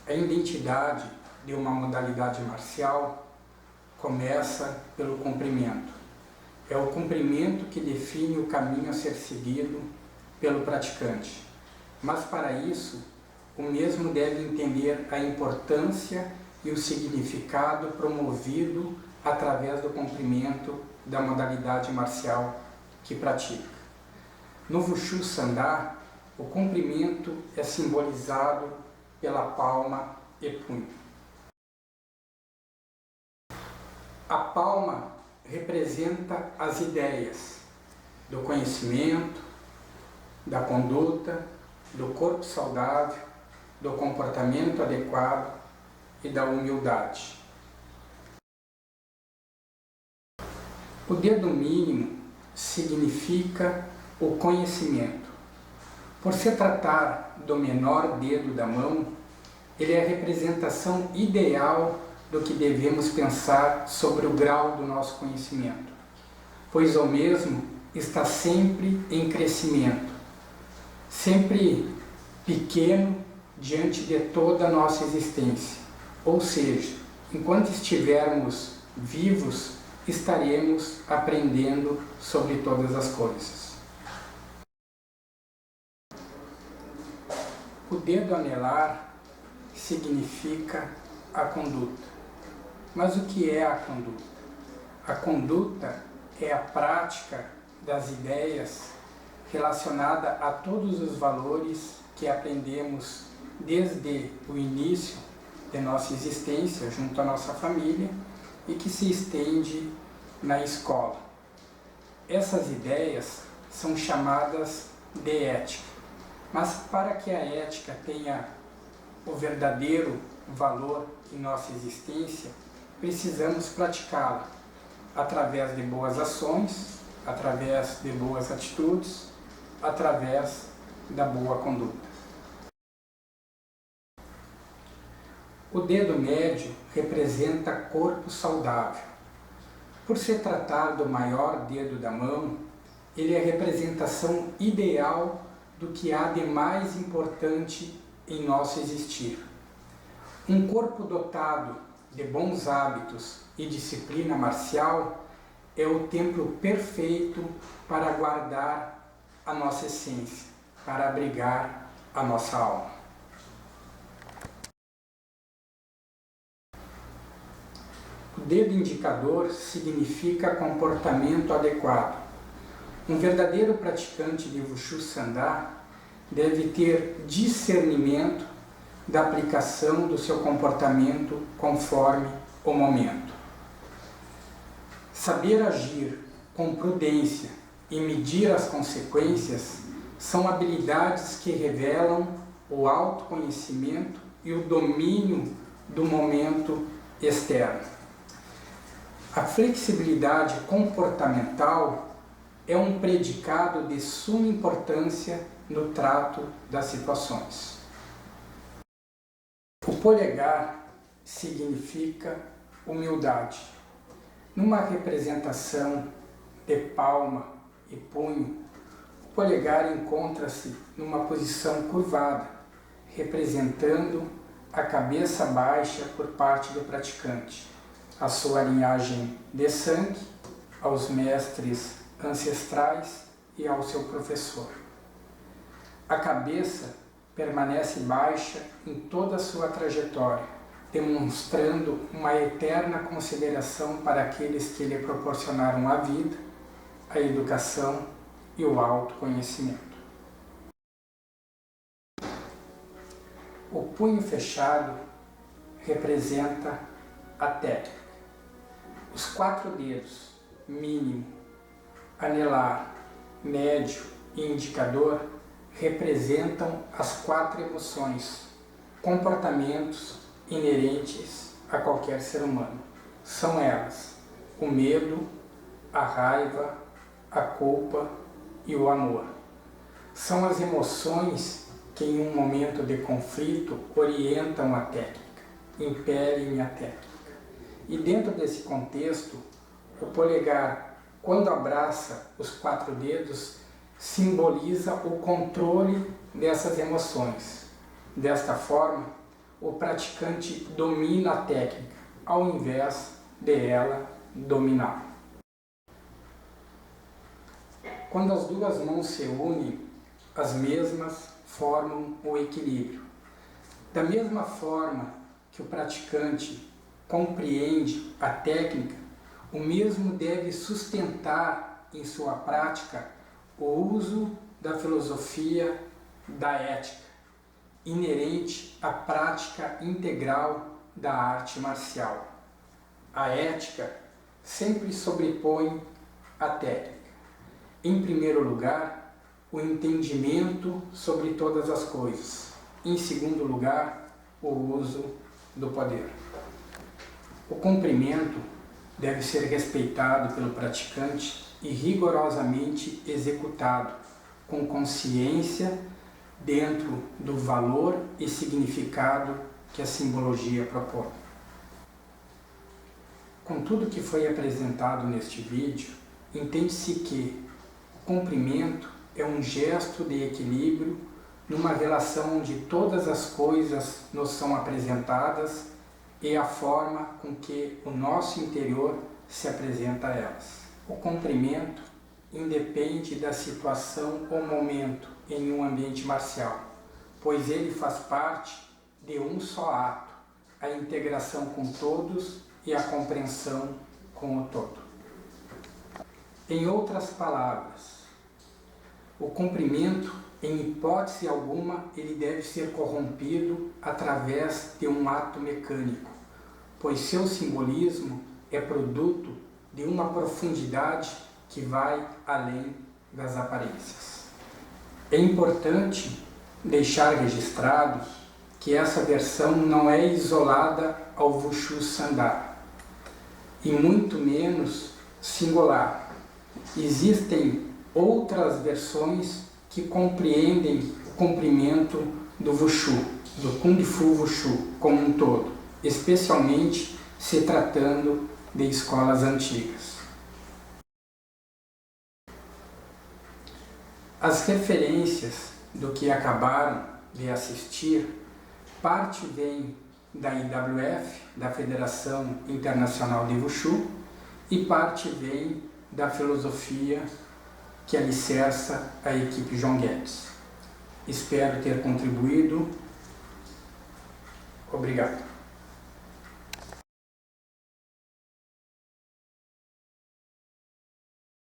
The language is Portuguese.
A identidade de uma modalidade marcial começa pelo cumprimento. É o cumprimento que define o caminho a ser seguido pelo praticante. Mas para isso, o mesmo deve entender a importância e o significado promovido através do cumprimento da modalidade marcial que pratica. No Wushu Sanda, o cumprimento é simbolizado pela palma e punho. A palma representa as ideias do conhecimento, da conduta, do corpo saudável, do comportamento adequado e da humildade. O dedo mínimo significa o conhecimento. Por se tratar do menor dedo da mão, ele é a representação ideal do que devemos pensar sobre o grau do nosso conhecimento, pois o mesmo está sempre em crescimento, sempre pequeno diante de toda a nossa existência. Ou seja, enquanto estivermos vivos, estaremos aprendendo sobre todas as coisas. O dedo anelar significa a conduta. Mas o que é a conduta? A conduta é a prática das ideias relacionada a todos os valores que aprendemos desde o início de nossa existência junto à nossa família e que se estende na escola. Essas ideias são chamadas de ética, mas para que a ética tenha o verdadeiro valor em nossa existência, precisamos praticá-la através de boas ações, através de boas atitudes, através da boa conduta. O dedo médio representa corpo saudável. Por se tratar do maior dedo da mão, ele é a representação ideal do que há de mais importante em nosso existir. Um corpo dotado de bons hábitos e disciplina marcial é o templo perfeito para guardar a nossa essência, para abrigar a nossa alma. O dedo indicador significa comportamento adequado. Um verdadeiro praticante de Wushu Sanda deve ter discernimento da aplicação do seu comportamento conforme o momento. Saber agir com prudência e medir as consequências são habilidades que revelam o autoconhecimento e o domínio do momento externo. A flexibilidade comportamental é um predicado de suma importância no trato das situações. O polegar significa humildade. Numa representação de palma e punho, o polegar encontra-se numa posição curvada, representando a cabeça baixa por parte do praticante, a sua linhagem de sangue, aos mestres ancestrais e ao seu professor. A cabeça permanece baixa em toda a sua trajetória, demonstrando uma eterna consideração para aqueles que lhe proporcionaram a vida, a educação e o autoconhecimento. O punho fechado representa a técnica. Os 4 dedos, mínimo, anelar, médio e indicador, representam as 4 emoções, comportamentos inerentes a qualquer ser humano. São elas: o medo, a raiva, a culpa e o amor. São as emoções que em um momento de conflito orientam a técnica, impelem a técnica. E dentro desse contexto, o polegar, quando abraça os 4 dedos, simboliza o controle dessas emoções. Desta forma, o praticante domina a técnica, ao invés de ela dominar. Quando as duas mãos se unem, as mesmas formam o equilíbrio. Da mesma forma que o praticante compreende a técnica, o mesmo deve sustentar em sua prática o uso da filosofia da ética, inerente à prática integral da arte marcial. A ética sempre sobrepõe a técnica. Em primeiro lugar, o entendimento sobre todas as coisas. Em segundo lugar, o uso do poder. O cumprimento deve ser respeitado pelo praticante e rigorosamente executado, com consciência dentro do valor e significado que a simbologia propõe. Com tudo que foi apresentado neste vídeo, entende-se que o cumprimento é um gesto de equilíbrio numa relação onde todas as coisas nos são apresentadas e a forma com que o nosso interior se apresenta a elas. O cumprimento independe da situação ou momento em um ambiente marcial, pois ele faz parte de um só ato, a integração com todos e a compreensão com o todo. Em outras palavras, o cumprimento, em hipótese alguma, ele deve ser corrompido através de um ato mecânico, pois seu simbolismo é produto de uma profundidade que vai além das aparências. É importante deixar registrado que essa versão não é isolada ao Wushu Sanda, e muito menos singular. Existem outras versões que compreendem o cumprimento do Wushu, do Kung Fu Wushu como um todo, especialmente se tratando de escolas antigas. As referências do que acabaram de assistir, parte vem da IWF, da Federação Internacional de Wushu, e parte vem da filosofia que alicerça a equipe João Guedes. Espero ter contribuído. Obrigado.